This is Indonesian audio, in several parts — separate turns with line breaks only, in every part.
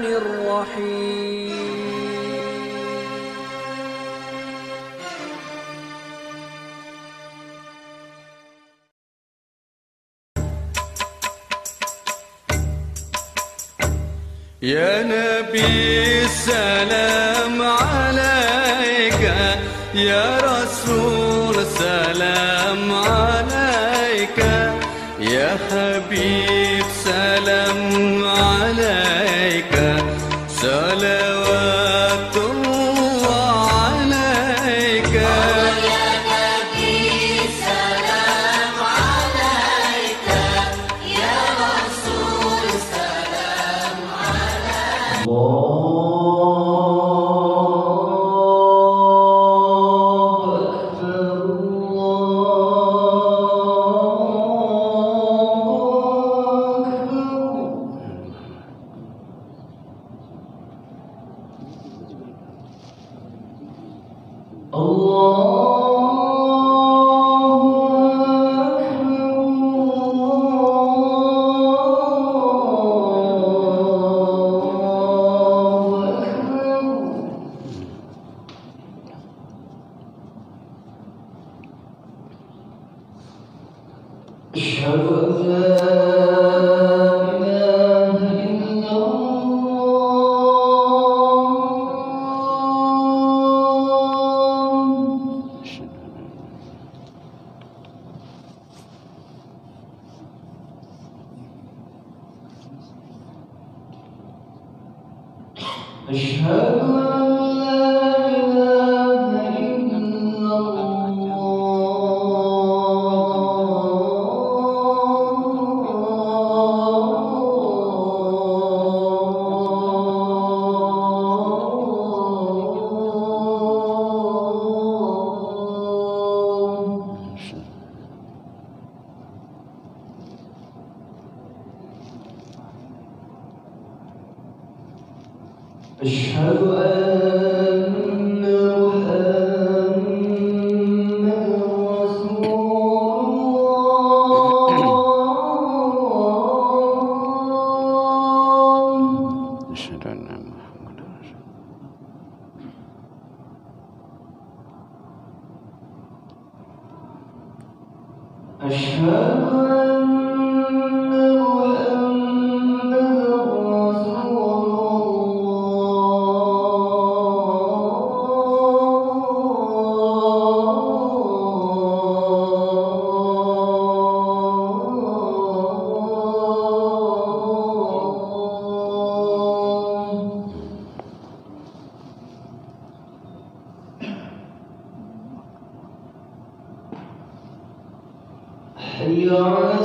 الرحمن الرحيم.
يا نبي السلام عليك، يا رسول السلام عليك، يا حبيب سلام عليك، صلوات الله عليك.
يا نبي سلام عليك، يا رسول سلام عليك.
أشهد أن لا إله إلا الله. أشهد أن لا إله إلا أشهد أن محمدًا رسول الله.
أشهد أن محمدا رسول
الله. أشهد أن حي على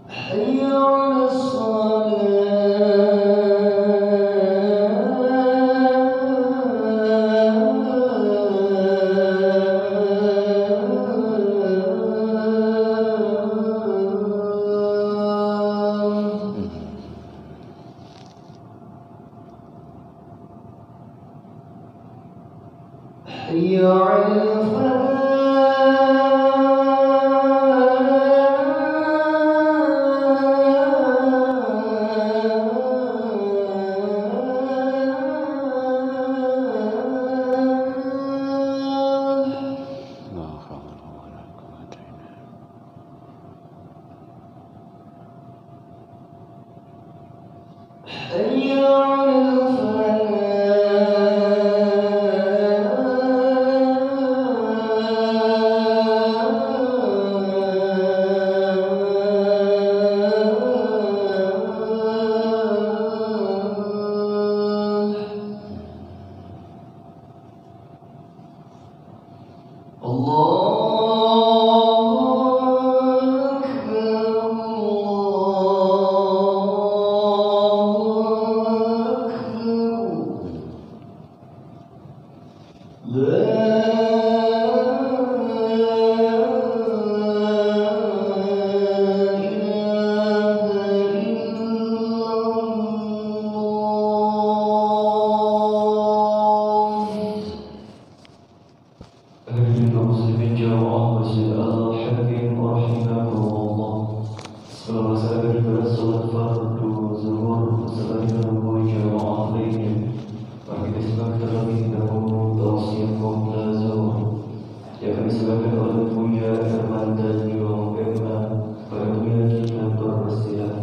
حي على حي على
لا حول ولا قوة إلا
حي على لا Silakan oleh Buya Herman dan Yuang Pemba. Para Buya kita persilakan.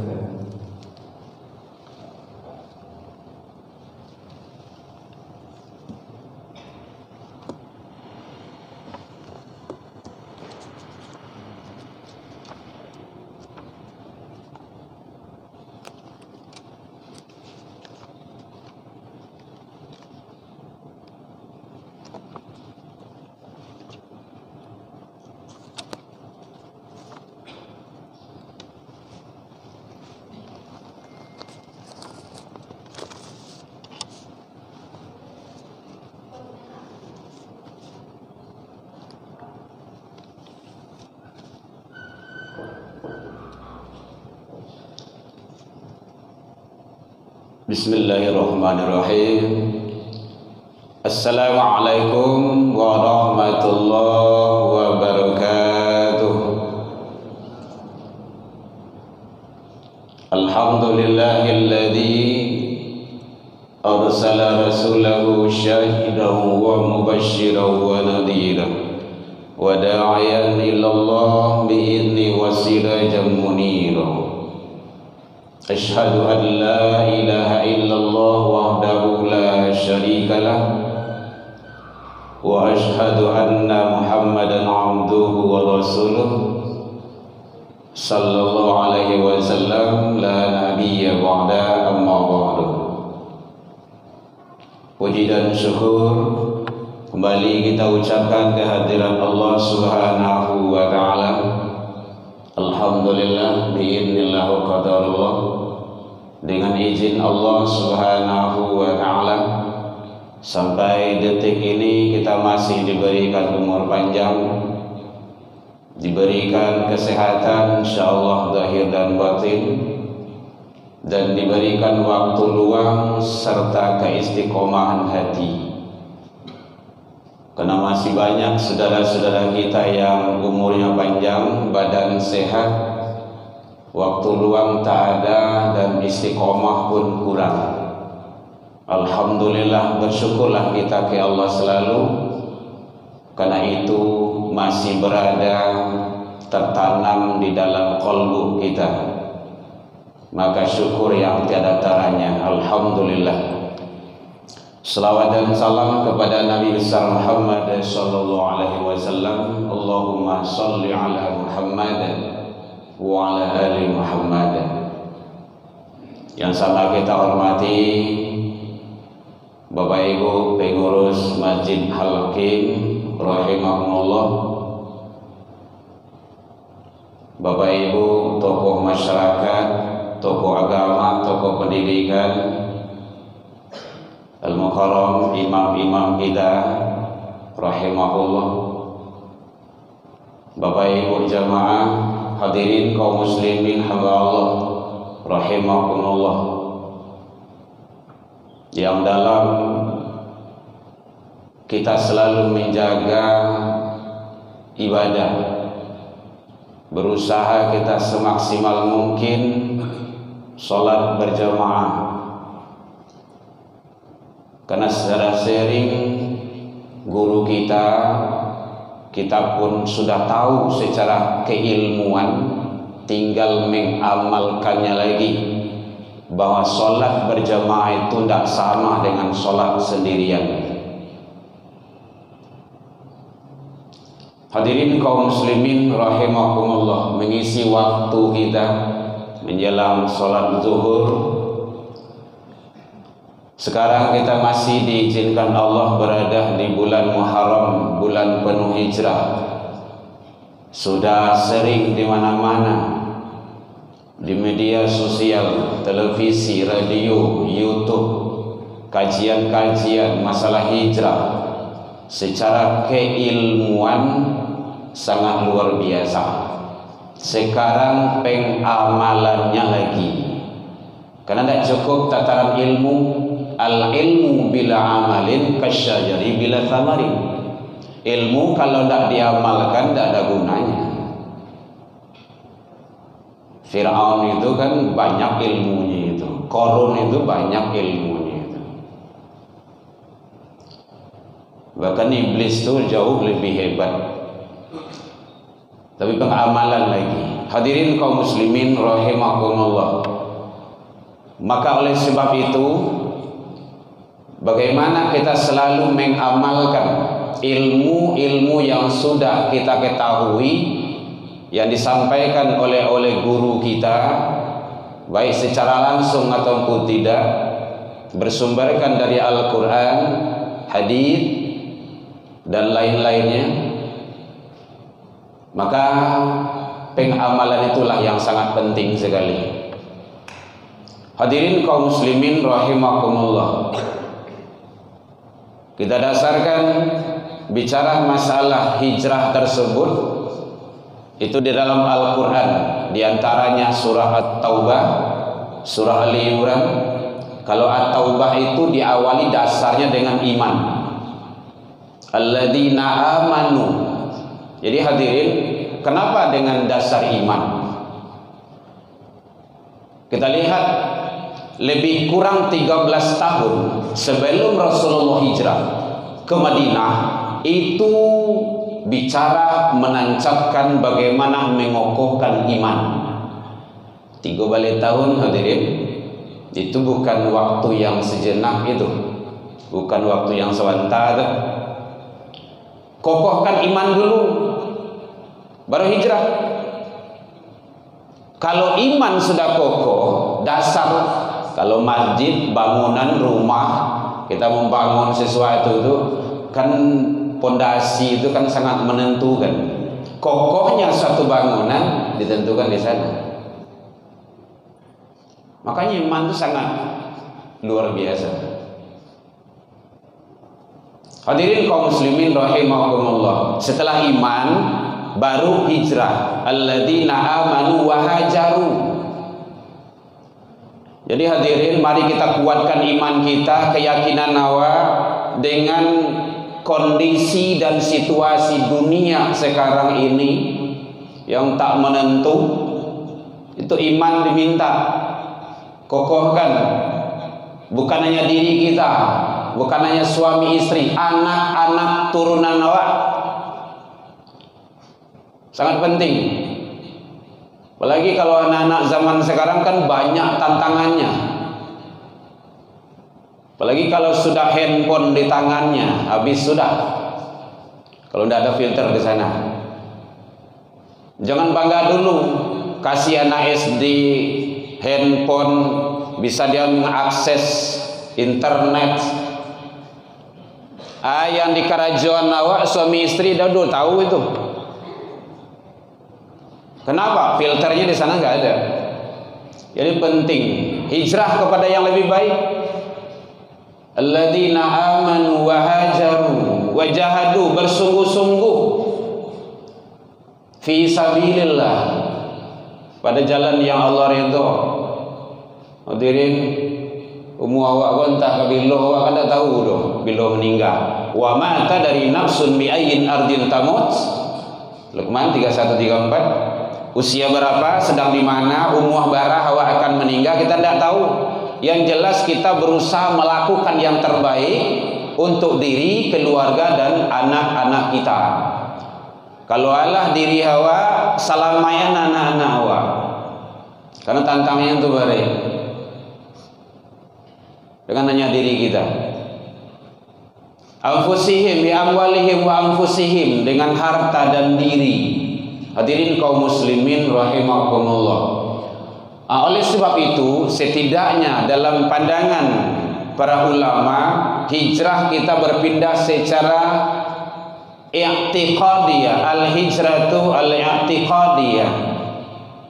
Bismillahirrahmanirrahim. Assalamualaikum warahmatullahi wabarakatuh. Alhamdulillahilladzi arsala rasulahu syahidan wa mubasysyiran wa nadhiran wa da'iyan ilallah bi'izni wa sirajan munira. Asyhadu an la ilaha illallah wahdahu la syarika lah wa asyhadu anna Muhammadan abduhu wa rasuluh sallallahu alaihi wasallam la nabiyya ba'da amma ba'du. Puji dan syukur kembali kita ucapkan kehadiran Allah Subhanahu wa taala. Alhamdulillah biidznillah wa qadarullah, dengan izin Allah Subhanahu wa taala sampai detik ini kita masih diberikan umur panjang, diberikan kesehatan insyaallah zahir dan batin, dan diberikan waktu luang serta keistiqomahan hati. Karena masih banyak saudara-saudara kita yang umurnya panjang, badan sehat, waktu luang tak ada, dan istiqomah pun kurang. Alhamdulillah, bersyukurlah kita ke Allah selalu, karena itu masih berada tertanam di dalam qalbu kita. Maka syukur yang tiada taranya. Alhamdulillah. Salawat dan salam kepada Nabi besar Muhammad sallallahu alaihi wasallam. Allahumma shalli ala Muhammad wa ala ali Muhammad. Yang sama kita hormati Bapak Ibu pengurus Masjid Al-Hakim rahimahumullah, Bapak Ibu tokoh masyarakat, tokoh agama, tokoh pendidikan, Al-Mukarram imam-imam kita rahimahullah, Bapak Ibu jamaah hadirin kaum muslimin hamba Allah rahimahumullah, yang dalam kita selalu menjaga ibadah, berusaha kita semaksimal mungkin sholat berjamaah. Karena secara sharing guru kita pun sudah tahu secara keilmuan, tinggal mengamalkannya lagi, bahwa sholat berjamaah itu tidak sama dengan sholat sendirian. Hadirin kaum muslimin rahimahumullah, mengisi waktu kita menjelang sholat zuhur. Sekarang kita masih diizinkan Allah berada di bulan Muharram, bulan penuh hijrah. Sudah sering di mana-mana, di media sosial, televisi, radio, YouTube, kajian-kajian masalah hijrah secara keilmuan sangat luar biasa. Sekarang pengamalannya lagi, karena tidak cukup tataran ilmu. Al-ilmu bila amalin kasyajari bila thamarin. Ilmu kalau tidak diamalkan tidak ada gunanya. Fir'aun itu kan banyak ilmunya itu, Qarun itu banyak ilmunya itu. Bahkan iblis itu jauh lebih hebat. tapi pengamalan lagi. Hadirin kaum muslimin rahimakumullah. Maka oleh sebab itu, bagaimana kita selalu mengamalkan ilmu-ilmu yang sudah kita ketahui, yang disampaikan oleh guru kita, baik secara langsung ataupun tidak, bersumberkan dari Al-Quran, hadis, dan lain-lainnya. Maka pengamalan itulah yang sangat penting sekali. Hadirin kaum muslimin rahimakumullah. Kita dasarkan bicara masalah hijrah tersebut itu di dalam Al-Quran, di antaranya surah At-Taubah, surah Ali Imran. Kalau At-Taubah itu diawali dasarnya dengan iman. Alladzina amanu. Jadi hadirin, kenapa dengan dasar iman? Kita lihat lebih kurang 13 tahun sebelum Rasulullah hijrah ke Madinah, itu bicara menancapkan bagaimana mengokohkan iman. 13 tahun hadirin, itu bukan waktu yang sejenak, itu bukan waktu yang sebentar. Kokohkan iman dulu, baru hijrah. Kalau iman sudah kokoh, dasar, kalau masjid, bangunan, rumah, kita membangun sesuatu itu kan pondasi itu kan sangat menentukan. Kokohnya satu bangunan ditentukan di sana. Makanya iman itu sangat luar biasa. Hadirin kaum muslimin rahimakumullah. Setelah iman baru hijrah. Alladzina amanu wa hajaru. Jadi hadirin, mari kita kuatkan iman kita, keyakinan awal dengan kondisi dan situasi dunia sekarang ini yang tak menentu. Itu iman diminta kokohkan. Bukan hanya diri kita, bukan hanya suami istri, anak-anak turunan awak. Sangat penting. Apalagi kalau anak-anak zaman sekarang kan banyak tantangannya. Apalagi kalau sudah handphone di tangannya, habis sudah. Kalau tidak ada filter di sana. Jangan bangga dulu kasih anak SD handphone, bisa dia mengakses internet. Yang di kerajaan awak suami istri dah dulu tahu itu. Kenapa? Filternya di sana nggak ada. Jadi penting hijrah kepada yang lebih baik. Alladzina amanu wa hajaru wa jahadu, bersungguh-sungguh fi sabilillah, pada jalan yang Allah ridho. Hadirin, umur awak pun tak bila awak kan tak tahu doh bila meninggal. Wa mata dari nafsun bi ayyin ardin tamut. Luqman 31-34. Usia berapa, sedang di mana, umur berapa awak akan meninggal, kita tidak tahu. Yang jelas kita berusaha melakukan yang terbaik untuk diri, keluarga dan anak-anak kita. Kalau Allah diri hawa, salamayan anak-anak awak. Karena tantangannya itu baik. Dengan hanya diri kita. Anfusihim bi amwalihim wa anfusihim, dengan harta dan diri. Hadirin kaum muslimin rahimakumullah. Oleh sebab itu, setidaknya dalam pandangan para ulama, hijrah kita berpindah secara i'tiqadiyah. Al-hijratu al-i'tiqadiyah,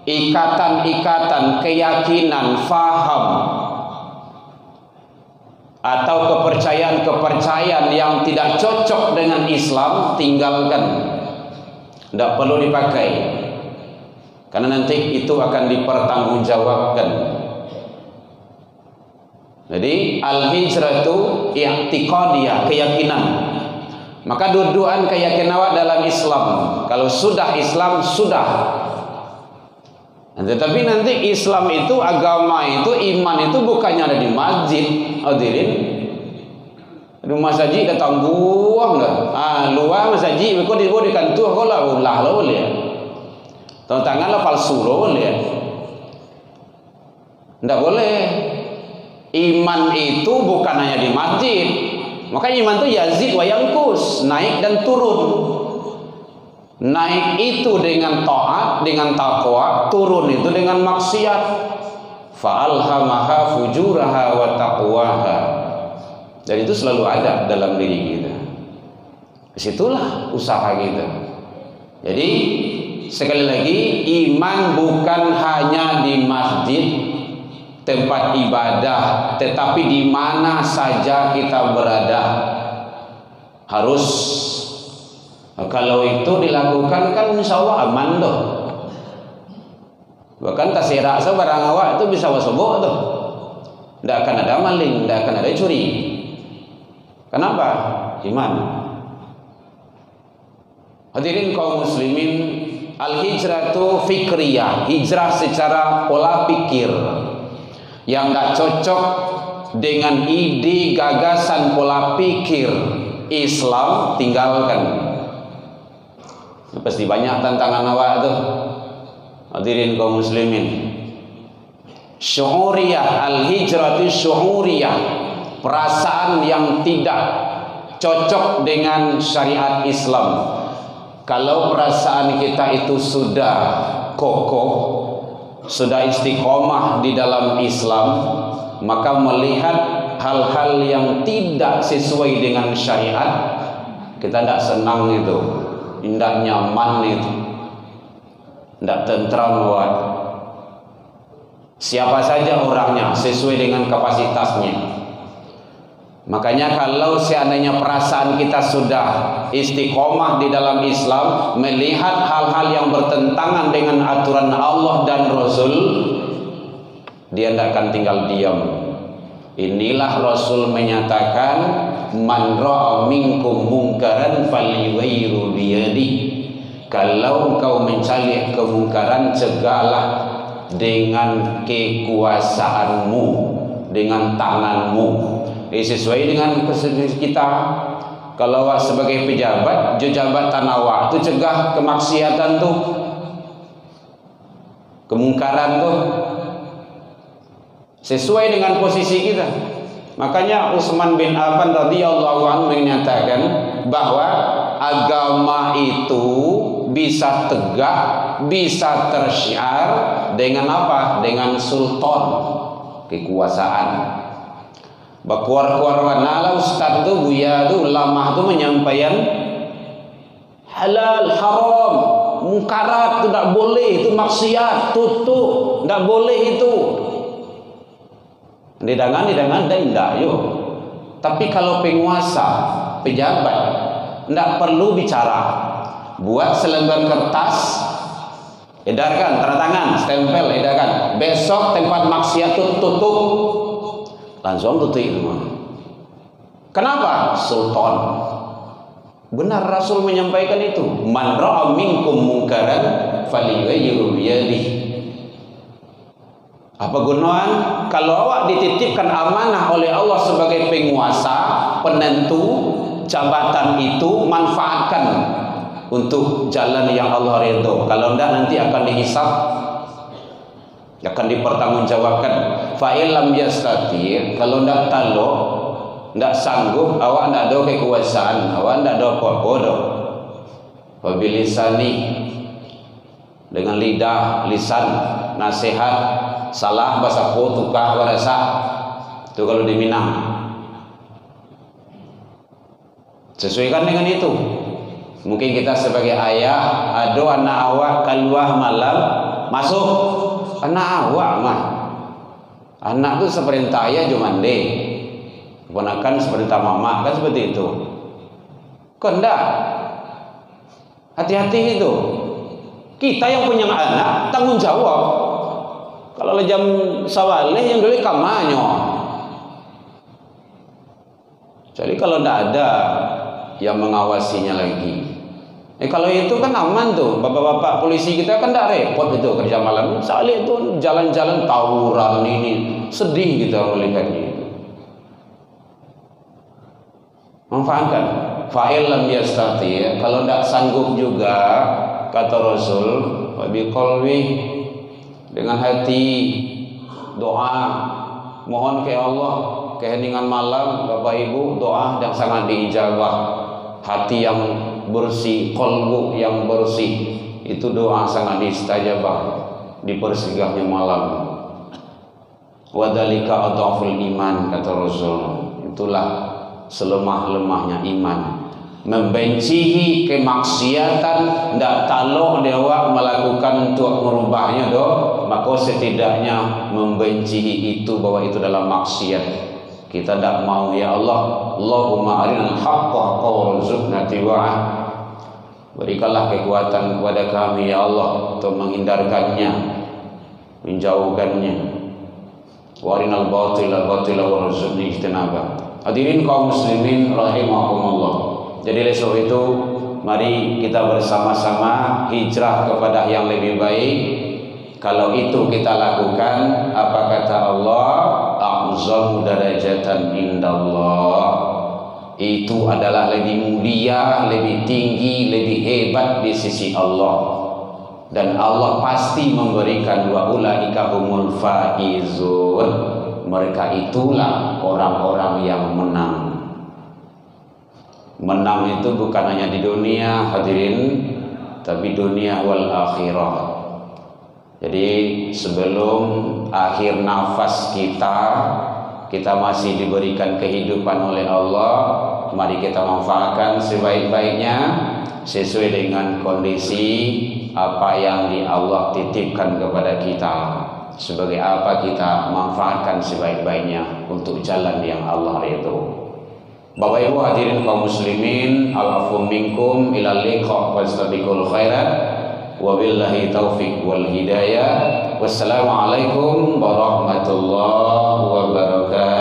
ikatan-ikatan keyakinan, faham atau kepercayaan-kepercayaan yang tidak cocok dengan Islam, tinggalkan. Tidak perlu dipakai, karena nanti itu akan dipertanggungjawabkan. Jadi al-hijratu i'tiqadiyah, keyakinan. Maka dua-duaan keyakinan awak dalam Islam. Kalau sudah Islam, sudah. Tetapi nanti Islam itu, agama itu, iman itu bukannya ada di masjid. Hadirin, rumah saji datang buang dah. Luar masjid, kau di kantor kau lah boleh. Tanda tangan lah palsu loh boleh. Tidak boleh. Iman itu bukan hanya di masjid. Makanya iman itu yazid wa yanqus, naik dan turun. Naik itu dengan taat, dengan takwa, turun itu dengan maksiat. Fa'alhamaha fujuraha wa taqwaha. Dan itu selalu ada dalam diri kita. Disitulah usaha kita. Jadi sekali lagi, iman bukan hanya di masjid, tempat ibadah, tetapi di mana saja kita berada harus. Kalau itu dilakukan kan insya Allah aman tuh. Bahkan tasira barang awak itu bisa wasobok tuh. Tidak akan ada maling, tidak akan ada curi. Kenapa? Iman. Hadirin kaum muslimin, al-hijrah itu fikriyah, hijrah secara pola pikir yang tidak cocok dengan ide, gagasan, pola pikir Islam, tinggalkan. Pasti banyak tantangan awak tuh. Hadirin kaum muslimin, syu'uriyah, al-hijrah itu syu'uriyah, perasaan yang tidak cocok dengan syariat Islam. Kalau perasaan kita itu sudah kokoh, sudah istiqomah di dalam Islam, maka melihat hal-hal yang tidak sesuai dengan syariat, kita tidak senang itu, tidak nyaman itu, tidak tentram buat. Siapa saja orangnya sesuai dengan kapasitasnya. Makanya kalau seandainya perasaan kita sudah istiqomah di dalam Islam, melihat hal-hal yang bertentangan dengan aturan Allah dan Rasul, dia tidak akan tinggal diam. Inilah Rasul menyatakan, man ra'a minkum munkaran falyughayyirhu biyadihi. Kalau engkau mencari kemungkaran, cegahlah dengan kekuasaanmu, dengan tanganmu. Sesuai dengan kesedihan kita. Kalau awak sebagai pejabat, jabatan awak tu cegah kemaksiatan tu, kemungkaran tu, sesuai dengan posisi kita. Makanya Utsman bin Affan radhiyallahu anhu menyatakan bahwa agama itu bisa tegak, bisa tersyiar dengan apa? Dengan sultan, kekuasaan. Bakuar-kuar wanala ustaz tu, buya tu, ulama tu menyampaikan halal, haram, mungkarat tu tak boleh, itu maksiat, tutup, tak boleh itu. Didangan dah indah yo. Tapi kalau penguasa, pejabat, tidak perlu bicara. Buat selembar kertas, edarkan, tanda tangan, stempel, edarkan. Besok tempat maksiat tutup. Langsung tutup itu. Kenapa? Sultan. Benar Rasul menyampaikan itu. Man ra'a minkum munkaran falyughayyirhu biyadihi. Apa gunaan? Kalau awak dititipkan amanah oleh Allah sebagai penguasa, penentu jabatan itu, manfaatkan untuk jalan yang Allah ridho. Kalau tidak nanti akan dihisab, akan dipertanggungjawabkan. Fa'il lam yastati, kalau tidak taluk, tidak sanggup, awak tidak ada kekuasaan, awak tidak ada apa-apa dah. Wabilisani, dengan lidah, lisan, nasihat, salah bahasa ko, tukah bahasa itu kalau di Minang. Sesuaikan dengan itu. Mungkin kita sebagai ayah, ada anak awak keluar malam, masuk. Anak awak mah, anak tu seperintah ayah cuma deh, keponakan seperintah mama, kan seperti itu. Kau enggak, hati-hati itu. Kita yang punya anak tanggung jawab. Kalau jam sawaleh yang dulu kamanyo. Jadi kalau tidak ada yang mengawasinya lagi. Kalau itu kan aman tuh, bapak-bapak polisi kita kan tidak repot itu kerja malam. Soalnya itu jalan-jalan tawuran ini, sedih kita melihatnya itu. Manfaatkan. Fa'il lam yastati, kalau tidak sanggup juga, kata Rasul, wa biqalbi, dengan hati doa mohon ke Allah. Keheningan malam Bapak Ibu, doa yang sangat diijabah. Hati yang bersih, qalbu yang bersih, itu doa sangat distajabah di persigahnya malam. Wadhalika adhaful iman, kata Rasul. Itulah selemah-lemahnya iman. Membencihi kemaksiatan, ndak taloh dewa melakukan untuk merubahnya maka setidaknya membencihi itu bahwa itu dalam maksiat. Kita tidak mau, ya Allah. Allahumma arinal haqqa warzuqna tiba'ah. Berikanlah kekuatan kepada kami, ya Allah, untuk menghindarkannya, menjauhkannya. Warinal batila warzuqna ijtinabah. Hadirin kaum muslimin rahimakumullah. Jadi besok itu mari kita bersama-sama hijrah kepada yang lebih baik. Kalau itu kita lakukan, apa kata Allah? A'zamu darajatan indallah. Itu adalah lebih mulia, lebih tinggi, lebih hebat di sisi Allah. Dan Allah pasti memberikan wa ulaika humul faizun. Mereka itulah orang-orang yang menang. Menang itu bukan hanya di dunia, hadirin, tapi dunia wal akhirah. Jadi sebelum akhir nafas kita masih diberikan kehidupan oleh Allah. Mari kita manfaatkan sebaik-baiknya sesuai dengan kondisi apa yang di Allah titipkan kepada kita. Sebagai apa kita manfaatkan sebaik-baiknya untuk jalan yang Allah ridho. Bapak Ibu hadirin kaum muslimin, al-afu minkum ila liqa wastabiqul khairat. Wabillahi taufiq wal hidayah. Wassalamualaikum warahmatullahi wabarakatuh.